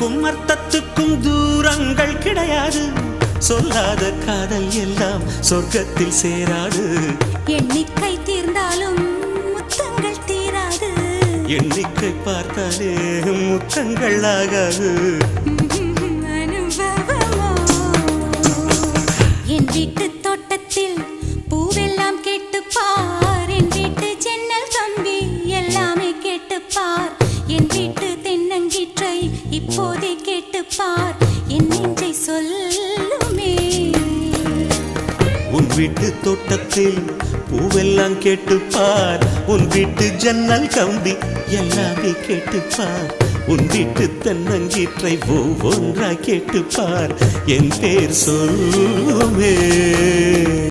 சொல்லுக்கும் அர்த்தத்துக்கும் தூரங்கள் கிடையாது. சொல்லாத காதல் எல்லாம் சொர்க்கத்தில் சேராது. எண்ணிக்கை தீர்ந்தாலும் முத்தங்கள் தீராது. எண்ணிக்கை பார்த்தாலே முத்தங்கள் ஆகாது. அனுபவமோ என் வீட்டு தோட்டத்தில் பூவெல்லாம் கேட்டுப்பார். என் வீட்டு ஜன்னல் கம்பி எல்லாமே கேட்டுப்பார். என் வீட்டு தென்னங்கீற்றை இப்போதே கேட்டுப்பார். என் நெஞ்சை சொல்லுமே. உன் வீட்டு தோட்டத்தில் பூவெல்லாம் கேட்டுப்பார். உன் வீட்டு ஜன்னல் கம்பி எல்லாமே கேட்டுப்பார். உன் வீட்டு தென்னங்கீற்றை ஒவ்வொன்றா கேட்டுப்பார். என் பேர் சொல்லுமே.